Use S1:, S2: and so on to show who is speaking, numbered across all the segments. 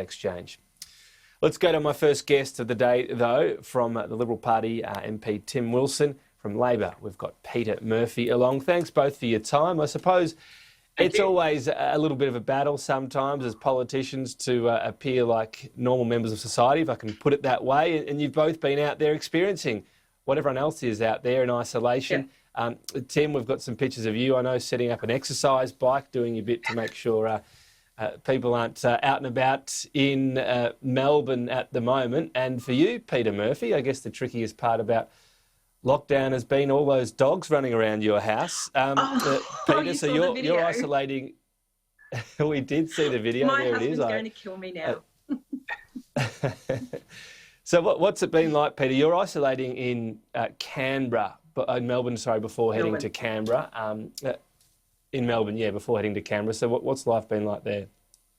S1: exchange. Let's go to my first guest of the day, though, from the Liberal Party MP Tim Wilson. From Labor, we've got Peta Murphy along. Thanks both for your time. I suppose it's always a little bit of a battle sometimes as politicians to appear like normal members of society, if I can put it that way. And you've both been out there experiencing what everyone else is out there in isolation. Yeah. Tim, we've got some pictures of you, I know, setting up an exercise bike, doing your bit to make sure people aren't out and about in Melbourne at the moment. And for you, Peta Murphy, I guess the trickiest part about lockdown has been all those dogs running around your house. Peta, so you're isolating. We did see the video.
S2: My
S1: there it
S2: husband's
S1: is.
S2: going to kill me now.
S1: So what's it been like, Peta? You're isolating in Canberra, in Melbourne, sorry, before heading to Canberra. In Melbourne, yeah, before heading to Canberra. So what's life been like there?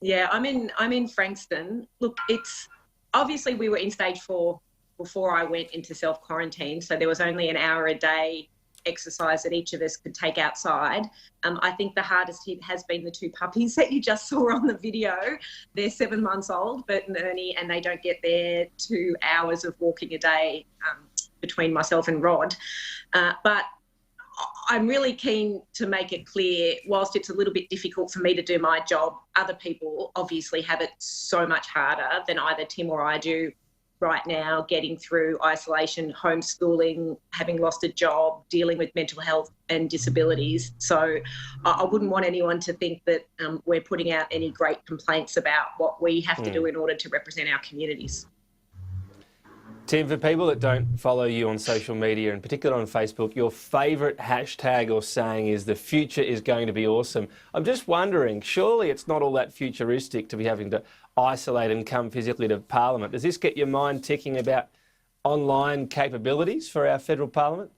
S2: Yeah, I'm in Frankston. Look, it's obviously we were in stage 4 before I went into self-quarantine, so there was only an hour a day exercise that each of us could take outside. I think the hardest hit has been the 2 puppies that you just saw on the video. They're 7 months old, Bert and Ernie, and they don't get their 2 hours of walking a day between myself and Rod. But I'm really keen to make it clear, whilst it's a little bit difficult for me to do my job, other people obviously have it so much harder than either Tim or I do right now, getting through isolation, homeschooling, having lost a job, dealing with mental health and disabilities. So I wouldn't want anyone to think that we're putting out any great complaints about what we have to do in order to represent our communities.
S1: Tim, for people that don't follow you on social media, in particular on Facebook, your favourite hashtag or saying is "the future is going to be awesome." I'm just wondering, surely it's not all that futuristic to be having to isolate and come physically to Parliament. Does this get your mind ticking about online capabilities for our federal Parliament?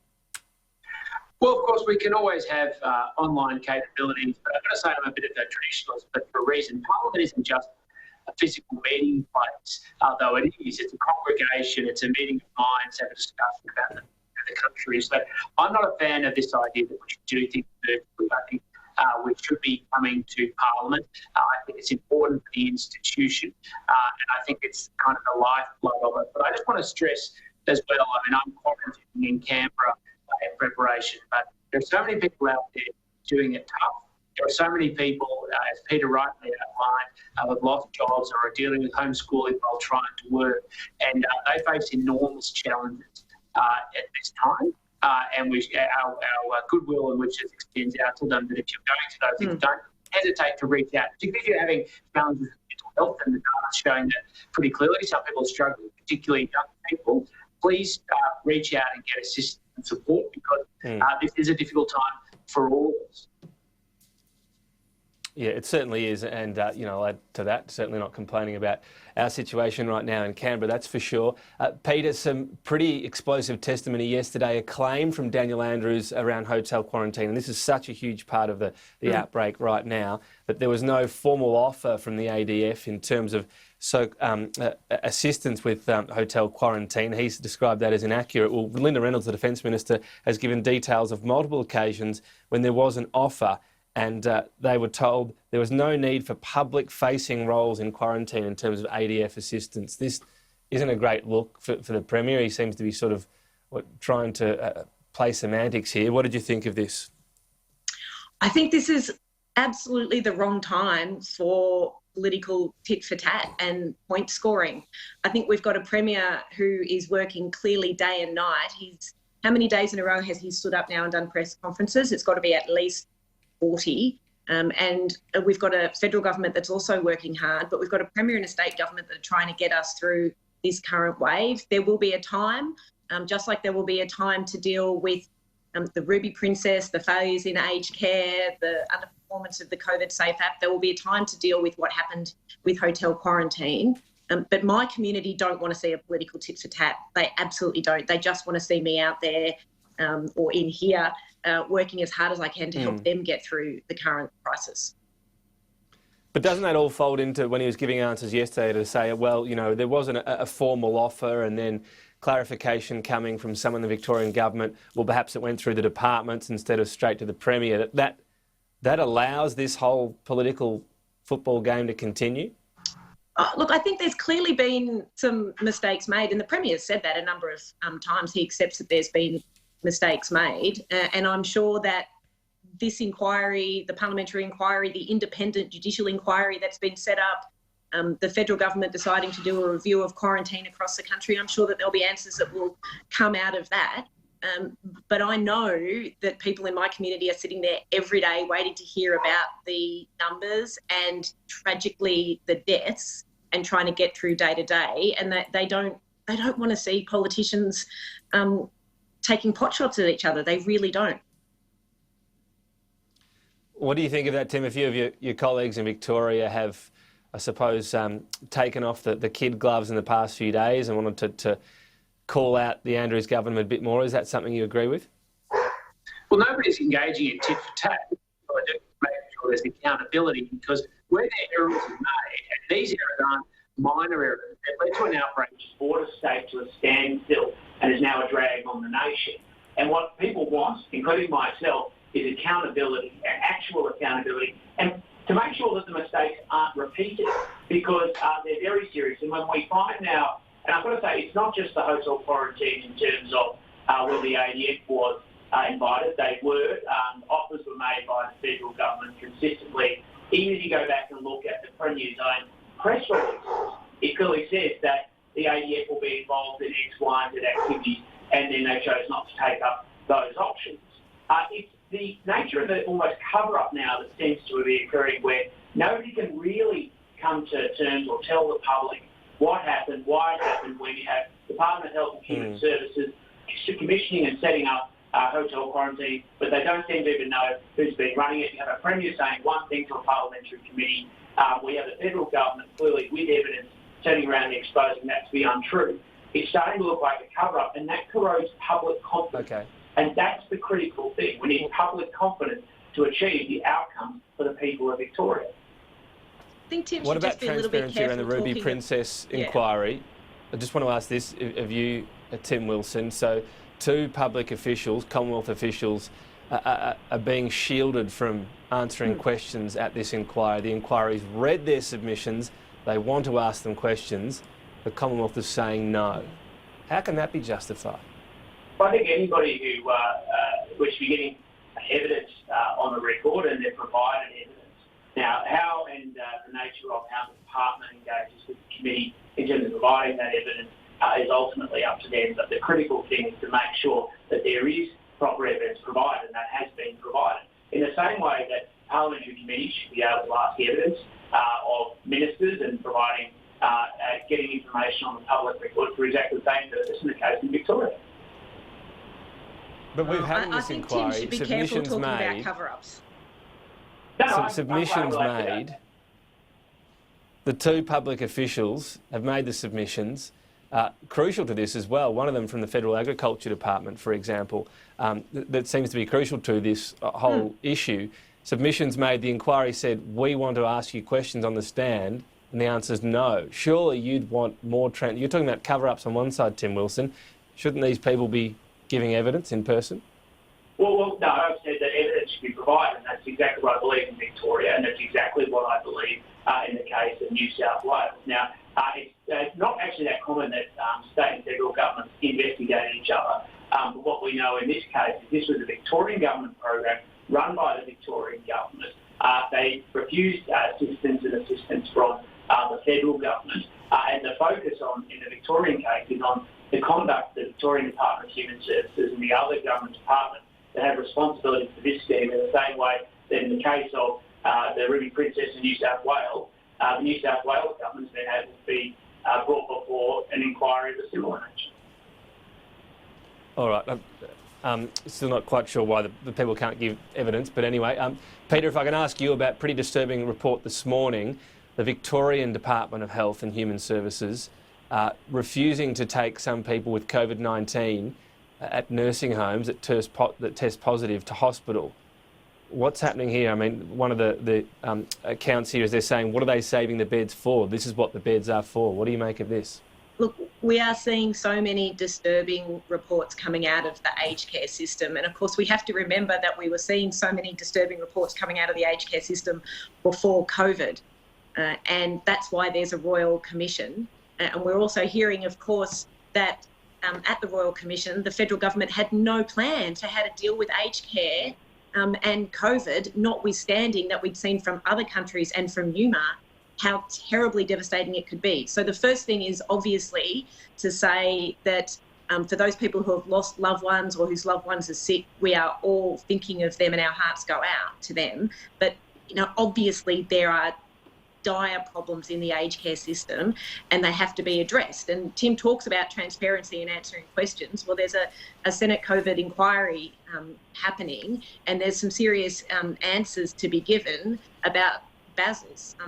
S3: Well, of course, we can always have online capabilities, but I've got to say I'm a bit of a traditionalist, but for a reason. Parliament isn't just a physical meeting place, though it is. It's a congregation, it's a meeting of minds, have a discussion about the country. So I'm not a fan of this idea that we should do things virtually. I think we should be coming to Parliament. I think it's important for the institution, and I think it's kind of the lifeblood of it. But I just want to stress as well, I mean, I'm quarantining in Canberra in preparation, but there are so many people out there doing it tough. There are so many people, as Peta rightly outlined, have lost jobs or are dealing with homeschooling while trying to work, and they face enormous challenges at this time. And our goodwill and which extends out to them, that if you're going to those things, don't hesitate to reach out, particularly if you're having challenges with mental health, and the data's showing that pretty clearly. Some people are struggling, particularly young people. Please reach out and get assistance and support, because this is a difficult time for all of us.
S1: Yeah, it certainly is, and I'll add to that, certainly not complaining about our situation right now in Canberra, that's for sure. Peta, some pretty explosive testimony yesterday, a claim from Daniel Andrews around hotel quarantine, and this is such a huge part of the outbreak right now, that there was no formal offer from the ADF in terms of assistance with hotel quarantine. He's described that as inaccurate. Well, Linda Reynolds, the Defence Minister, has given details of multiple occasions when there was an offer, and they were told there was no need for public-facing roles in quarantine in terms of ADF assistance. This isn't a great look for the Premier. He seems to be sort of trying to play semantics here. What did you think of this?
S2: I think this is absolutely the wrong time for political tit-for-tat and point scoring. I think we've got a Premier who is working clearly day and night. How many days in a row has he stood up now and done press conferences? It's got to be at least 40. And we've got a federal government that's also working hard, but we've got a Premier and a state government that are trying to get us through this current wave. There will be a time, just like there will be a time to deal with the Ruby Princess, the failures in aged care, the underperformance of the COVID Safe app. There will be a time to deal with what happened with hotel quarantine. But my community don't want to see a political tit for tat. They absolutely don't. They just want to see me out there or in here working as hard as I can to help them get through the current crisis.
S1: But doesn't that all fold into when he was giving answers yesterday to say, well, there wasn't a formal offer and then clarification coming from someone in the Victorian government, well, perhaps it went through the departments instead of straight to the Premier, that allows this whole political football game to continue?
S2: Look, I think there's clearly been some mistakes made, and the Premier has said that a number of times. He accepts that there's been mistakes made, and I'm sure that this inquiry, the parliamentary inquiry, the independent judicial inquiry that's been set up, the federal government deciding to do a review of quarantine across the country, I'm sure that there'll be answers that will come out of that. But I know that people in my community are sitting there every day waiting to hear about the numbers and tragically the deaths, and trying to get through day to day, and that they don't want to see politicians taking potshots at each other. They really don't.
S1: What do you think of that, Tim? A few of your colleagues in Victoria have, I suppose, taken off the kid gloves in the past few days and wanted to call out the Andrews government a bit more. Is that something you agree with?
S3: Well, nobody's engaging in tit for tat. Making sure there's accountability, because where there errors are made, and these errors aren't minor errors, they've led to an outbreak which has brought a state to a standstill and is now a drag on the nation. And what people want, including myself, is accountability, actual accountability, and to make sure that the mistakes aren't repeated, because they're very serious. And when we find now, and I've got to say, it's not just the hotel quarantine in terms of where the ADF was invited. They were. Offers were made by the federal government consistently. Even if you go back and look at the Premier's own press releases, it clearly says that the ADF will be involved in X, Y, and Z activities, and then they chose not to take up those options. It's the nature of the almost cover-up now that seems to be occurring, where nobody can really come to terms or tell the public what happened, why it happened, when you have Department of Health and Human Services commissioning and setting up hotel quarantine, but they don't seem to even know who's been running it. You have a Premier saying one thing to a parliamentary committee. We have the federal government clearly with evidence turning around and exposing that to be untrue. It's starting to look like a cover-up, and that corrodes public confidence.
S1: Okay.
S3: And that's the critical thing. We need public confidence to achieve the outcomes for the people of Victoria.
S2: I think Tim
S1: What
S2: should
S1: about
S2: just be a little bit
S1: transparency around the
S2: careful
S1: Ruby
S2: talking
S1: Princess inquiry? I just want to ask this of you, Tim Wilson. So, two public officials, Commonwealth officials, are being shielded from answering questions at this inquiry. The inquiry's read their submissions. They want to ask them questions. The Commonwealth is saying no. How can that be justified?
S3: Well, I think anybody who should be getting evidence on the record, and they've provided evidence. Now, how and the nature of how the department engages with the committee in terms of providing that evidence is ultimately up to them. But the critical thing is to make sure that there is proper evidence provided, and that has been provided. In the same way that parliamentary committees should be able to ask evidence of ministers and providing, getting information on the public record for exactly the same purpose in the case in Victoria.
S1: But we've had in this inquiry
S2: Tim should be careful
S1: submissions
S2: talking
S1: made.
S2: about cover-ups.
S1: Submissions made. The two public officials have made the submissions. Crucial to this as well, one of them from the Federal Agriculture Department, for example, that seems to be crucial to this whole issue. Submissions made, the inquiry said, we want to ask you questions on the stand, and the answer is no. Surely you'd want more... You're talking about cover-ups on one side, Tim Wilson. Shouldn't these people be giving evidence in person?
S3: Well, no, I've said that evidence should be provided, and that's exactly what I believe in Victoria, and that's exactly what I believe in the case of New South Wales. Now, it's not actually that common that state and federal governments investigate each other. But what we know in this case is this was a Victorian government program run by the Victorian government. They refused assistance from the federal government, and the focus in the Victorian case is on the conduct of the Victorian Department of Human Services and the other government departments that have responsibility for this scheme, in the same way that in the case of the Ruby Princess in New South Wales, the New South Wales government has been able to be brought before an inquiry of a similar nature.
S1: All right. I'm still not quite sure why the people can't give evidence, but anyway. Peter, if I can ask you about a pretty disturbing report this morning, the Victorian Department of Health and Human Services refusing to take some people with COVID-19 at nursing homes that test positive to hospital. What's happening here? I mean, one of the accounts here is they're saying, what are they saving the beds for? This is what the beds are for. What do you make of this?
S2: Look, we are seeing so many disturbing reports coming out of the aged care system. And of course, we have to remember that we were seeing so many disturbing reports coming out of the aged care system before COVID. and that's why there's a Royal Commission. And we're also hearing, of course, that at the Royal Commission, the federal government had no plan for how to deal with aged care and COVID, notwithstanding that we'd seen from other countries and from Newmar how terribly devastating it could be. So the first thing is obviously to say that for those people who have lost loved ones or whose loved ones are sick, we are all thinking of them and our hearts go out to them. But, obviously there are dire problems in the aged care system and they have to be addressed. And Tim talks about transparency and answering questions. Well, there's a Senate COVID inquiry happening, and there's some serious answers to be given about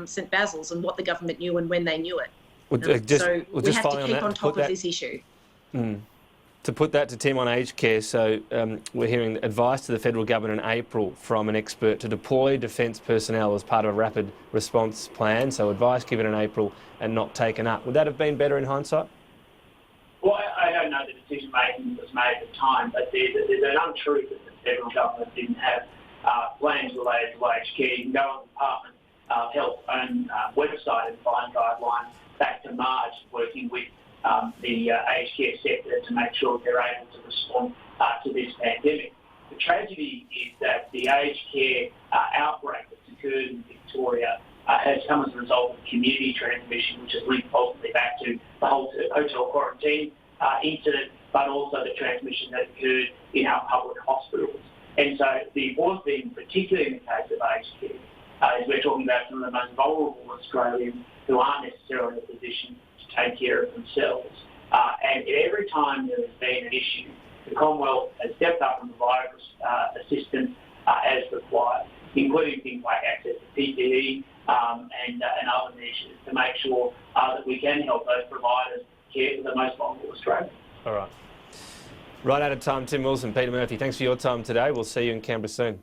S2: St Basil's and what the government knew and when they knew it. We have to keep on top of this issue.
S1: To put that to Tim on aged care, so we're hearing advice to the federal government in April from an expert to deploy defence personnel as part of a rapid response plan. So advice given in April and not taken up. Would that have been better in hindsight?
S4: Well, I don't know the decision making was made at the time, but there's an untruth that the federal government didn't have plans related to aged care. You can go on the Department of Health own website and find guidelines back to March, working with the aged care sector to make sure they're able to respond to this pandemic. The tragedy is that the aged care outbreak that's occurred in Victoria has come as a result of community transmission, which has linked ultimately back to the whole hotel quarantine incident, but also the transmission that occurred in our public hospitals. And so the important thing, particularly in the case of aged care, is we're talking about some of the most vulnerable Australians who aren't necessarily in a position to take care of themselves. And every time there has been an issue, the Commonwealth has stepped up and provided assistance as required, including things like access to PPE and other measures to make sure that we can help those providers care for the most vulnerable Australians.
S1: All right. Right out of time, Tim Wilson, Peter Murphy, thanks for your time today. We'll see you in Canberra soon.